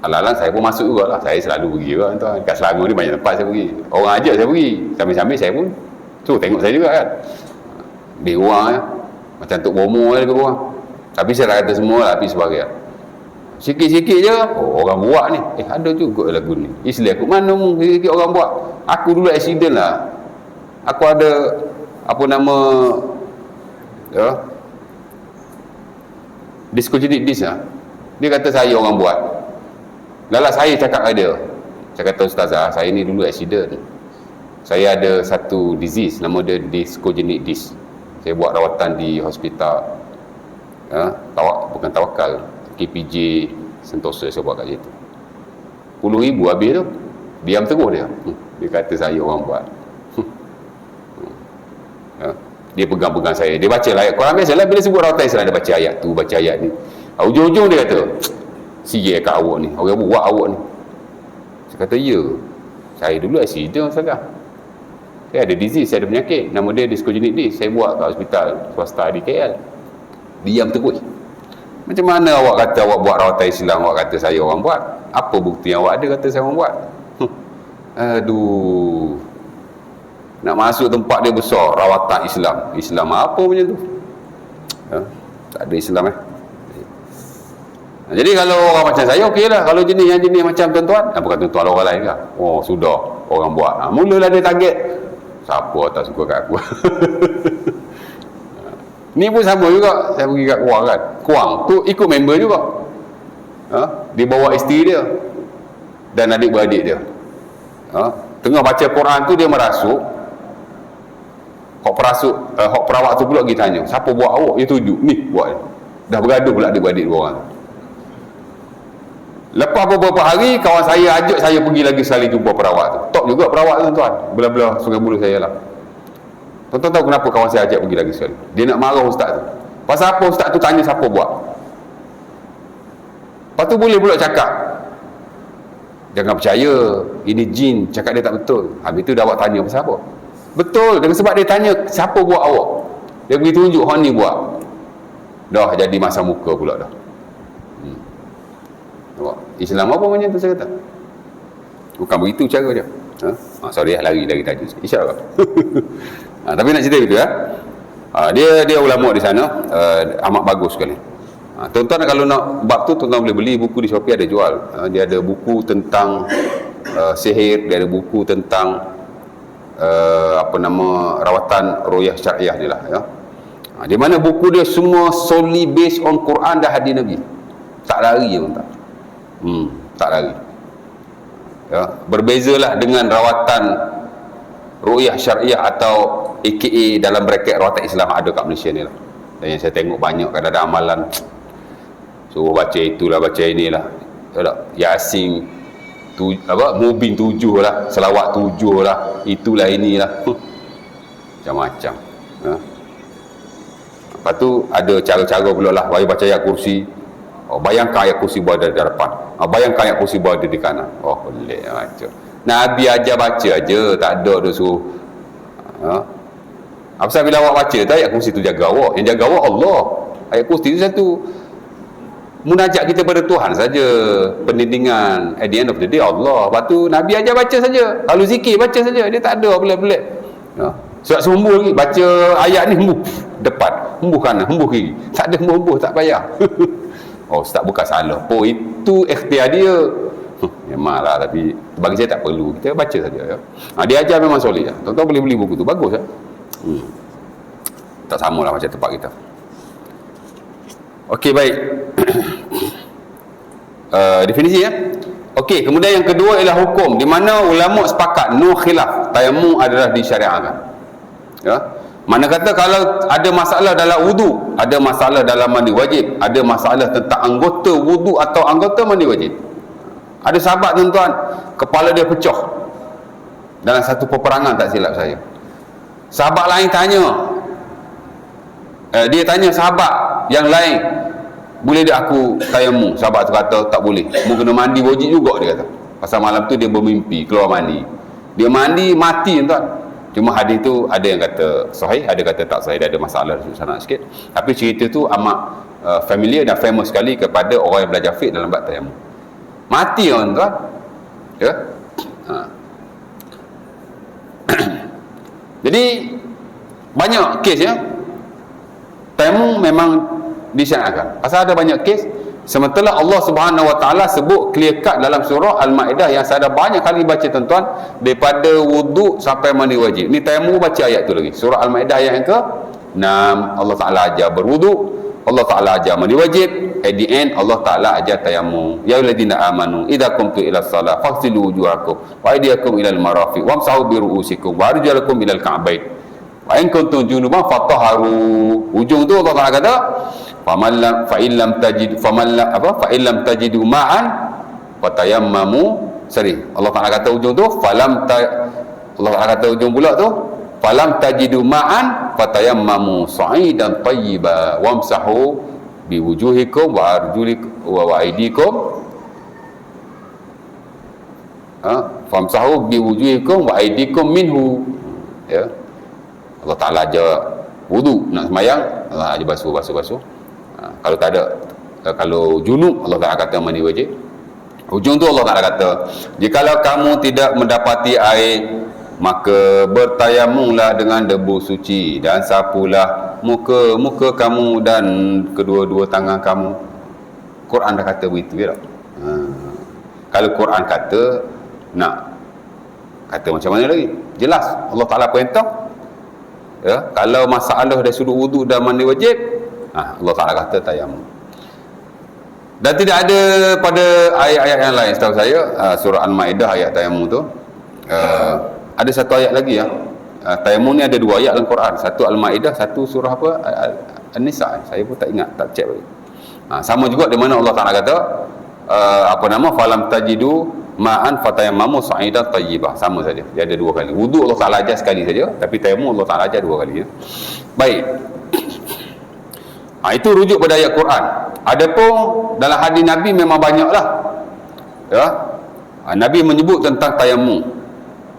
alang-alang saya pun masuk jugalah. Saya selalu pergi juga tuan. Kat Selangor ni banyak tempat saya pergi, orang ajak saya pergi, sambil-sambil saya pun tengok saya juga kan. Lebih kurang ya, macam Tok Bomo lebih kurang. Tapi saya tak kata semua lah, tapi sebagian. Sikit-sikit je, orang buat ni. Ada juga lagu ni. Islam aku mana sikit-sikit orang buat. Aku dulu accident lah. Aku ada apa nama ya, discogenik disc lah. Dia kata saya orang buat. Lala saya cakap kat dia. Saya kata ustazah, saya ni dulu accident. Saya ada satu disease, nama dia discogenik disc. Saya buat rawatan di hospital bukan Tawakal, KPJ Sentosa saya buat kat situ. 10,000 habis tu. Diam terus dia. Dia kata saya orang buat. Dia pegang-pegang saya, dia baca ayat Quran. Biasalah bila sebut rawatan Islam, dia baca ayat tu, baca ayat ni. Ujung-ujung dia kata, siap kat awak ni, orang buat awak ni. Saya kata ya, saya dulu accident saja. Saya ada disease, saya ada penyakit, nama dia discogenik disc. Saya buat kat hospital swasta di KL. Diam terus. Macam mana awak kata awak buat rawatan Islam, awak kata saya orang buat? Apa bukti yang awak ada kata saya orang buat? Aduh, nak masuk tempat dia besar, rawatan Islam. Islam apa macam tu? Tak ada Islam Jadi kalau orang macam saya okey lah. Kalau jenis macam tuan-tuan, bukan tuan-tuan, orang lain lah, sudah orang buat. Mulalah dia target, siapa tak suka kat aku. Ni pun sama juga. Saya pergi kat Kuang kan, Kuang tu ikut member juga. Dia bawa isteri dia dan adik-beradik dia. Tengah baca Quran tu dia merasuk. Hak perawat tu pula pergi tanya, siapa buat awak? Dia tunjuk, ni buat dia. Dah bergaduh pula adik-beradik dua orang. Lepas beberapa hari, kawan saya ajak saya pergi lagi sekali jumpa perawat tu. Top juga perawat tu tuan, belah-belah Sungai Buloh saya lah. Tuan-tuan tahu kenapa kawan saya ajak pergi lagi sekali? Dia nak marah ustaz tu. Pasal apa ustaz tu tanya siapa buat? Lepas tu boleh pula cakap, jangan percaya, ini jin, cakap dia tak betul. Habis tu dah awak tanya pasal apa? Betul, dengan sebab dia tanya siapa buat awak, dia pergi tunjuk hang ni buat. Dah jadi masa muka pula dah. Islam apa macam tu saya kata? Bukan begitu cara dia. Sorry lari tajuk. InsyaAllah. Tapi nak cerita itu ya. Dia ulama di sana, amat bagus sekali. Tuan-tuan kalau nak bab tu, tuan-tuan boleh beli buku di Shopee, ada jual. Dia ada buku tentang sihir, dia ada buku tentang rawatan ruqyah syariah dia lah, ya. Di mana buku dia semua solely based on Quran dan hadis Nabi. Tak lari, tuan-tuan. Tak lari. Ya, berbezalah dengan rawatan ruqyah syariah atau AKA dalam bracket rawatan Islam ada kat Malaysia ni lah. Dan yang saya tengok banyak kadang-kadang amalan suruh baca itulah, baca inilah, Yasin Mubin 7 lah, selawat 7 lah, itulah inilah, macam-macam. Lepas tu ada cara-cara pula lah, baca ayat kursi. Bayangkan ayat kursi berada di depan, bayangkan ayat kursi berada di kanan. Boleh macam Nabi ajar baca aja, tak ada dia suruh. Apa sebab bila awak baca tu ayat kursi tu jaga awak, yang jaga awak Allah. Ayat kursi tu satu munajat kita pada Tuhan saja, penidingan at the end of the day Allah. Lepas tu Nabi ajar baca saja, lalu zikir baca saja, dia tak ada pelik-pelik. Surat sembuh lagi, baca ayat ni hembuh depan, hembuh kanan, hembuh kiri, tak ada hembuh, tak payah. Ustaz bukan salah, itu ikhtiar dia. Memanglah, tapi bagi saya tak perlu, kita baca saja, ya. Dia ajar memang solid, ya. Tuan-tuan boleh beli buku tu, bagus, ya. Tak samalah macam tempat kita. Okey, baik. Definisi, ya. Okey, kemudian yang kedua ialah hukum, di mana ulama sepakat no khilaf, tayamum adalah disyariatkan, ya. Mana kata kalau ada masalah dalam wudu, ada masalah dalam mandi wajib, ada masalah tentang anggota wudu atau anggota mandi wajib. Ada sahabat, tuan-tuan, kepala dia pecah dalam satu peperangan, tak silap saya. Sahabat lain tanya, dia tanya sahabat yang lain, boleh tak aku tayamum? Sahabat tu kata tak boleh, mu kena mandi wajib juga, dia kata. Pasal malam tu dia bermimpi keluar mandi, dia mandi mati, tuan. Cuma hadis tu ada yang kata sahih, ada kata tak sahih, dia ada masalah sanad sikit. Tapi cerita tu amat familiar dan famous sekali kepada orang yang belajar fiqh dalam bab tayamum. Mati, tuan-tuan, ya. Jadi banyak kes, ya, tayamum memang disyariatkan. Pasal ada banyak kes, sementara Allah Subhanahu Wa Taala sebut clear cut dalam surah Al-Maidah yang saya ada banyak kali baca, tuan-tuan, daripada wuduk sampai mandi wajib. Ni tayamum, baca ayat tu lagi, surah Al-Maidah ayat yang ke-6. Allah Taala ajar berwuduk, Allah Taala ajar mandi wajib, at the end Allah Taala ajar tayamum. Ya ayyuhallazina amanu idza qumtum ila shalah faghsilu wujuhakum wa aydiyakum ila al-marafiq wamsahu bi ru'usikum wa arjulakum ila al-ka'bayn wa in kuntum junuban fatahharu. Ujung tu Allah Taala kata fa illam tajidu ma'an fatayammamu. Allah Taala kata ujung tu Allah Taala kata ujung pula tu falam tajidu ma'an fatayammamu sa'idan tayyiba wamsahu biwujuhikum wa arjulikum wa aydikum famsahu biwujuhikum wa aydikum minhu, ya. Allah Taala ajar wudu nak sembahyang, Allah ajar basuh. Kalau tak ada, kalau junub, Allah Taala kata mandi wajib. Hujung tu Allah Taala kata, jikalau kamu tidak mendapati air, maka bertayamumlah dengan debu suci dan sapulah muka kamu dan kedua-dua tangan kamu. Quran dah kata begitu, ya tak? Kalau Quran kata, nak kata macam mana lagi? Jelas Allah Taala perintah, ya. Kalau masalah dari sudut wudu dan mandi wajib, Allah Taala kata tayamum. Dan tidak ada pada ayat-ayat yang lain setahu saya, surah Al-Maidah ayat tayamum tu. Ada satu ayat lagi, ya. Tayamum ni ada dua ayat dalam Quran, satu Al-Maidah, satu surah apa, An-Nisa. Saya pun tak ingat, tak check lagi. Sama juga di mana Allah Taala kata falam tajidu ma'an fatayammamu sa'idan tayyibah. Sama saja, dia ada dua kali. Wudu Allah Taala ajar sekali saja, tapi tayamum Allah Taala ajar dua kali, ya. Baik. Itu rujuk pada ayat Quran. Adapun dalam hadis Nabi memang banyaklah, ya. Nabi menyebut tentang tayamum.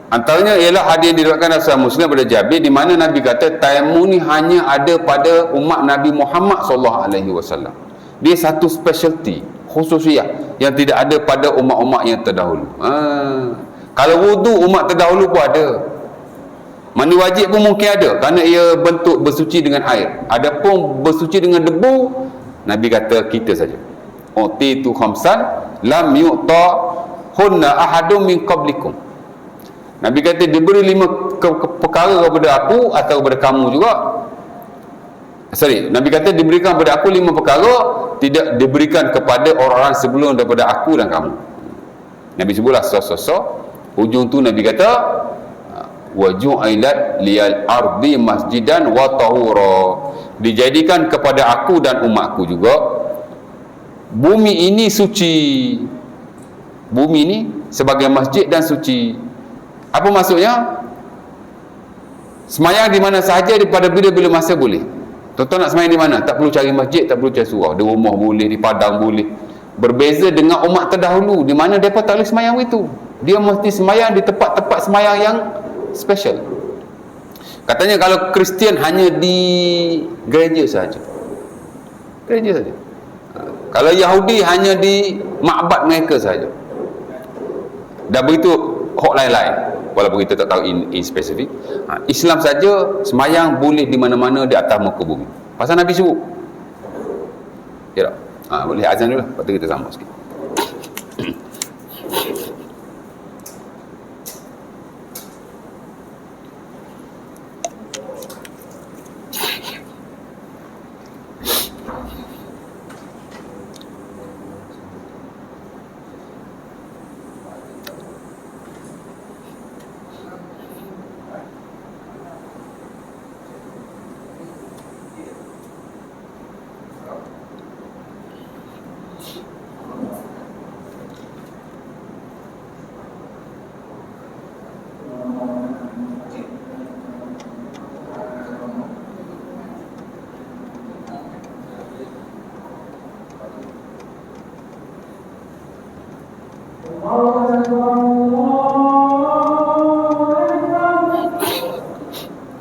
Antaranya ialah hadis yang diriwayatkan oleh Sahih Muslim pada Jabir, di mana Nabi kata tayamum ni hanya ada pada umat Nabi Muhammad SAW. Dia satu specialty, khususiyah yang tidak ada pada umat-umat yang terdahulu. Kalau wudu umat terdahulu pun ada. Mandi wajib pun mungkin ada kerana ia bentuk bersuci dengan air. Adapun bersuci dengan debu, Nabi kata kita saja. Utitu khamsan lam yu'ta hunna ahadum min qablikum. Nabi kata diberi 5 perkara kepada aku atau kepada kamu juga. Nabi kata diberikan kepada aku 5 perkara, tidak diberikan kepada orang-orang sebelum daripada aku dan kamu. Nabi sebutlah sosok-sosok. Hujung tu Nabi kata wa ju'ilat liyal ardi masjidan wa tahura. Dijadikan kepada aku dan umatku juga bumi ini suci. Bumi ini sebagai masjid dan suci. Apa maksudnya? Semayang di mana sahaja pada bila-bila masa boleh. Tuan-tuan nak semayang di mana? Tak perlu cari masjid, tak perlu cari surau. Di rumah boleh, di padang boleh. Berbeza dengan umat terdahulu, di mana mereka tak boleh semayang itu. Dia mesti semayang di tempat-tempat semayang yang special. Katanya kalau Kristian hanya di gereja saja. Gereja saja. Kalau Yahudi hanya di makbad mereka saja. Dan begitu hak lain-lain. Walaupun kita tak tahu in spesifik. Islam saja semayang boleh di mana-mana di atas muka bumi. Pasal Nabi suruh. Ya tak? Boleh azan dulu lah. Lepas tu kita sambung sikit.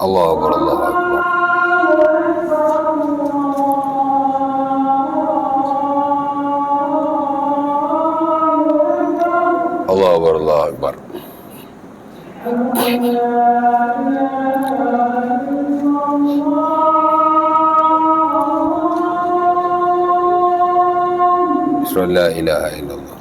Allahu Akbar, Allahu Akbar. Allahu Akbar, Allahu Akbar. Asyhadu an la ilaha illallah.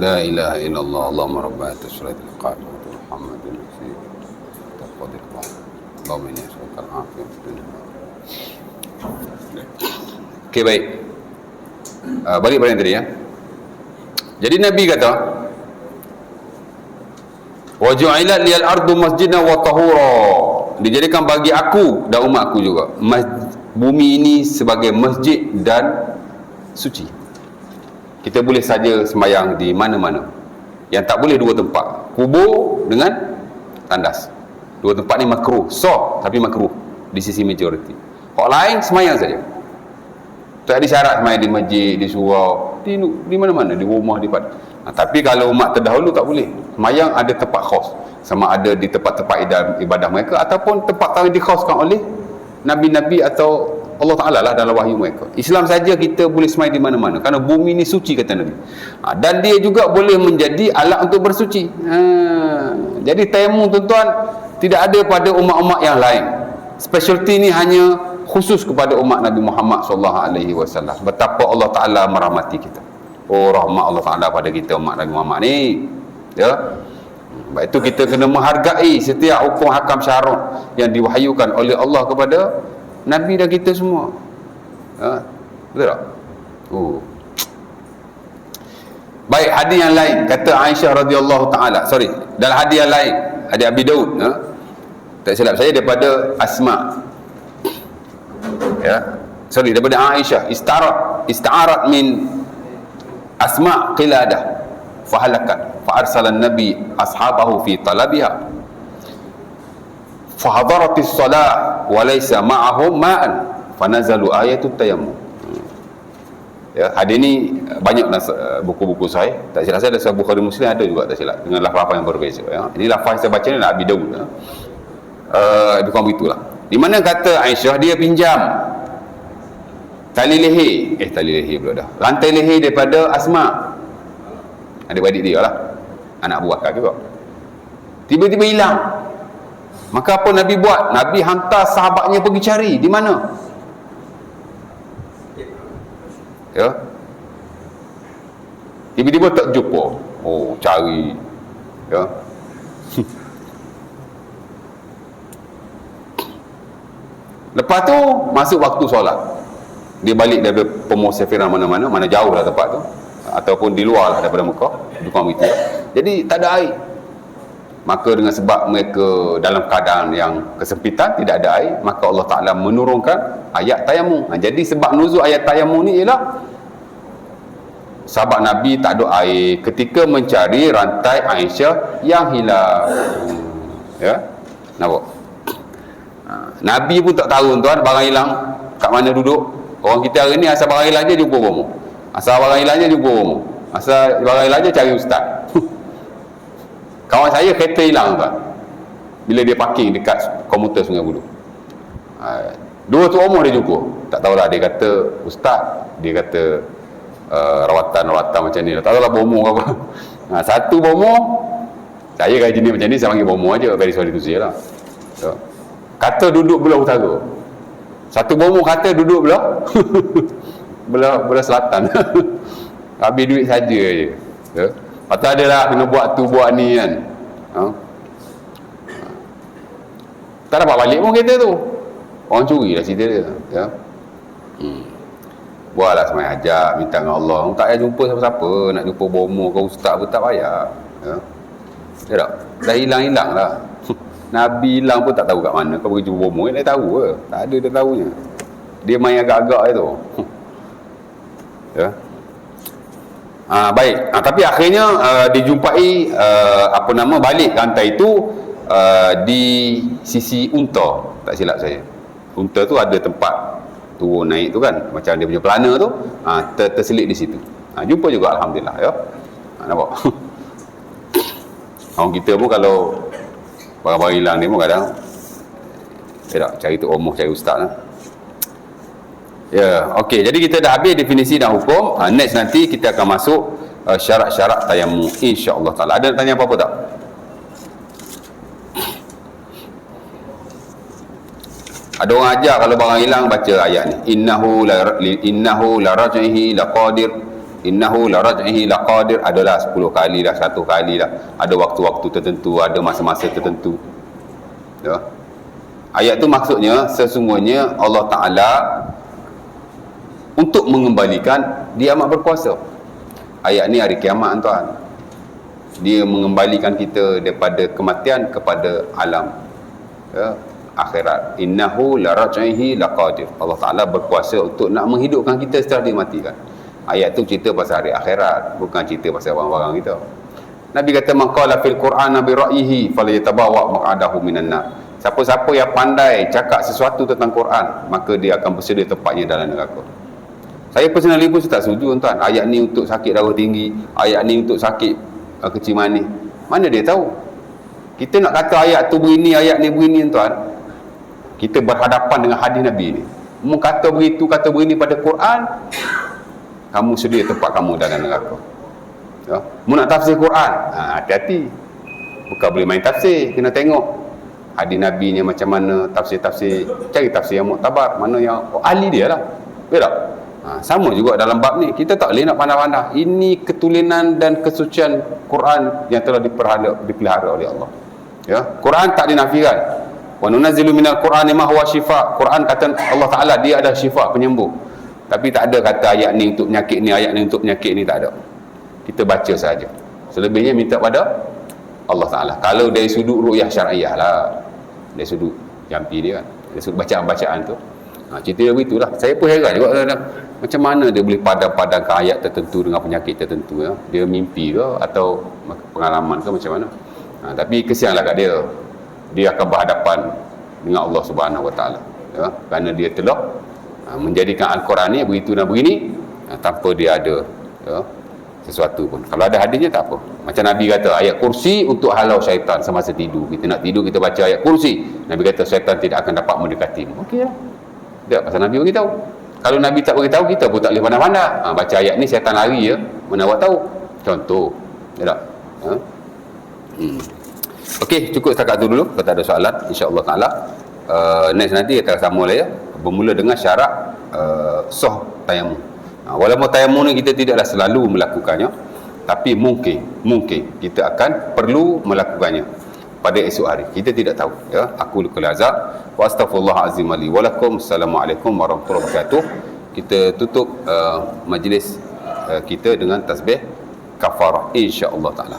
لا إله إلا الله اللهم رب هذه السورة القائمة محمد المسيح تفضل الله Allahumma inni as'aluka al-afiyah. Okey, baik. Balik pada yang tadi ya. Jadi Nabi kata, wa ju'ilat liyal ardu masjidan wa tahura. Dijadikan bagi aku dan umat aku juga bumi ini sebagai masjid dan suci. Kita boleh saja sembahyang di mana-mana. Yang tak boleh dua tempat, kubur dengan tandas. Dua tempat ni makruh, tapi makruh di sisi majoriti. Hak lain sembahyang saja. Tak ada syarat sembahyang di masjid, di surau, di mana-mana, di rumah, di pad. Tapi kalau umat terdahulu tak boleh. Sembahyang ada tempat khas, sama ada di tempat-tempat ibadah mereka ataupun tempat yang dikhaskan oleh nabi-nabi atau Allah Ta'ala lah dalam wahyu mereka. Islam saja kita boleh sembahyang di mana-mana kerana bumi ni suci, kata Nabi. Dan dia juga boleh menjadi alat untuk bersuci. Jadi tayamum, tuan-tuan, tidak ada pada umat-umat yang lain. Specialty ni hanya khusus kepada umat Nabi Muhammad SAW. Betapa Allah Ta'ala merahmati kita. Oh, rahmat Allah Ta'ala pada kita umat Nabi Muhammad ni. Ya. Sebab itu kita kena menghargai setiap hukum hakam syarak yang diwahyukan oleh Allah kepada Nabi dan kita semua. Betul tak? Baik, hadis yang lain kata Aisyah radhiyallahu taala, dalam hadis yang lain, hadis Abi Daud, tak silap saya, daripada Asma, daripada Aisyah, ista'arat min Asma qiladah fahalakat fa arsala an-nabi ashabahu fi talabiha fahadaratis salah wa laysa ma'ahum ma'an fanazalu ayatut tayammum. Hadis ni banyak buku-buku saya, tak silap saya ada Sahih Bukhari Muslim ada juga, tak silap, dengan lafaz yang berbeza. Ini lafaz saya baca ni Abi Daud. Lebih kurang begitulah. Di mana kata Aisyah dia pinjam tali leher pula dah, rantai leher daripada Asma, adik-adik dia lah, anak Abu Bakar juga. Tiba-tiba hilang. Maka apa Nabi buat? Nabi hantar sahabatnya pergi cari di mana. Tiba-tiba tak jumpa. Cari. Lepas tu masuk waktu solat. Dia balik daripada pemusafiran mana-mana, mana jauh lah tempat tu, ataupun di luar lah daripada Mekah, bukan begitu. Jadi tak ada air. Maka dengan sebab mereka dalam keadaan yang kesempitan, tidak ada air, maka Allah Ta'ala menurunkan ayat tayamum. Jadi sebab nuzul ayat tayamum ni ialah sahabat Nabi tak ada air ketika mencari rantai Aisyah yang hilang. Nampak? Nabi pun tak tahu tuan barang hilang kat mana duduk. Orang kita hari ni asal barang hilang je jumpa bomo. Asal barang hilang je jumpa bomo. Asal barang hilang je cari ustaz. Kawan saya kereta hilang tuan, bila dia parking dekat komuter Sungai Buloh. 2 tu umur dia jumpa. Tak tahulah, dia kata ustaz, dia kata rawatan macam ni. Tak tahulah bomo ke apa. Satu bomo, saya gaji jenis macam ni saya panggil bomo aja, very sorry to say lah. Kata duduk belah utara. Satu bomo kata duduk belah belah selatan. Habis duit saja je. Lepas tu ada lah kena buat tu buat ni kan. Tak dapat balik pun kereta tu. Orang curi lah cerita dia. Buatlah semai hajat, minta dengan Allah. Tak payah jumpa siapa-siapa. Nak jumpa bomo ke ustaz pun tak payah. Ya tak? Dah hilang-hilang lah. Nabi hilang pun tak tahu kat mana. Kau pergi jumpa bomo, dia tahu ke? Tak ada dia tahunya. Dia main agak-agak je tu. Baik. Tapi akhirnya dijumpai balik rantai itu di sisi unta, tak silap saya. Unta tu ada tempat turun naik tu kan, macam dia punya pelana tu, terselit di situ. Jumpa juga alhamdulillah ya. Nampak? Orang kita pun kalau barang-barang hilang ni pun kadang cari tu omoh, cari ustaz lah. Okey, jadi kita dah habis definisi dan hukum. Next nanti kita akan masuk syarat-syarat tayamum, insya-Allah taala. Ada nak tanya apa-apa tak? Ada orang ajar kalau barang hilang baca ayat ni. Innahu la raj'ihi laqadir. Innahu la raj'ihi laqadir. Adalah 10 kali dah, 1 kali dah. Ada waktu-waktu tertentu, ada masa-masa tertentu. Ya. Ayat tu maksudnya sesungguhnya Allah Ta'ala untuk mengembalikan, dia amat berkuasa. Ayat ni hari kiamat tuan. Dia mengembalikan kita daripada kematian kepada alam akhirat. Innahu la raj'ihi laqadir. Allah Ta'ala berkuasa untuk nak menghidupkan kita setelah dimatikan. Ayat tu cerita pasal hari akhirat, bukan cerita pasal barang-barang kita. Nabi kata man qala fil Quran bi ra'yihi falyatabawa maq'adahu minan nar. Siapa-siapa yang pandai cakap sesuatu tentang Quran, maka dia akan bersedia tempatnya dalam neraka. Saya personally pun tak setuju tuan. Ayat ni untuk sakit darah tinggi, ayat ni untuk sakit kecil manis. Mana dia tahu? Kita nak kata ayat tu begini, ayat ni begini tuan. Kita berhadapan dengan hadis Nabi ni. Mu kata begitu, kata begini pada Quran, kamu sedia tempat kamu dalam neraka. Ya. Mu nak tafsir Quran, hati-hati. Bukan boleh main tafsir, kena tengok hadis Nabi ni macam mana, tafsir-tafsir, cari tafsir yang muktabar, mana yang ahli dia lah. Betul tak? Sama juga dalam bab ni, kita tak boleh nak pandang-pandang. Ini ketulinan dan kesucian Quran yang telah dipelihara oleh Allah. Ya, Quran tak dinafikan. Wa nunazzilu minal Qur'ani ma huwa shifa. Quran kata Allah Taala dia ada syifa, penyembuh. Tapi tak ada kata ayat ni untuk penyakit ni, ayat ni untuk penyakit ni, tak ada. Kita baca saja. Selebihnya minta pada Allah Taala. Kalau dari sudut ru'yah syar'iyah lah, dari sudut jampi dia kan, dari sudut bacaan-bacaan tu, cerita dia begitulah. Saya pun heran juga kadang-kadang, macam mana dia boleh padang-padangkan ayat tertentu dengan penyakit tertentu ya? Dia mimpi ke atau pengalaman ke macam mana? Tapi kesianlah kat dia, dia akan berhadapan dengan Allah Subhanahu Wa Taala ya? Kerana dia telah menjadikan Al-Quran ni begitu dan begini tanpa dia ada ya, sesuatu pun. Kalau ada hadisnya tak apa. Macam Nabi kata ayat kursi untuk halau syaitan semasa tidur. Kita nak tidur, kita baca ayat kursi, Nabi kata syaitan tidak akan dapat mendekatimu. Okey lah. Tak, pasal Nabi beritahu. Kalau Nabi tak beritahu, kita pun tak boleh pandang-pandang. Baca ayat ni syaitan lari ya, mana awak tahu. Contoh ya tak? Okey, cukup setakat tu dulu. Kalau tak ada soalan, insya-Allah taala next nanti kita sambung lah ya, bermula dengan syarat sah tayamum. Walaupun tayamum ni kita tidaklah selalu melakukannya, tapi mungkin kita akan perlu melakukannya pada esok hari. Kita tidak tahu ya. Aku lukul azab wa astaghfirullah azim li wa lakum. Assalamualaikum warahmatullahi wabarakatuh. Kita tutup majlis kita dengan tasbih kafarah insya-Allah taala.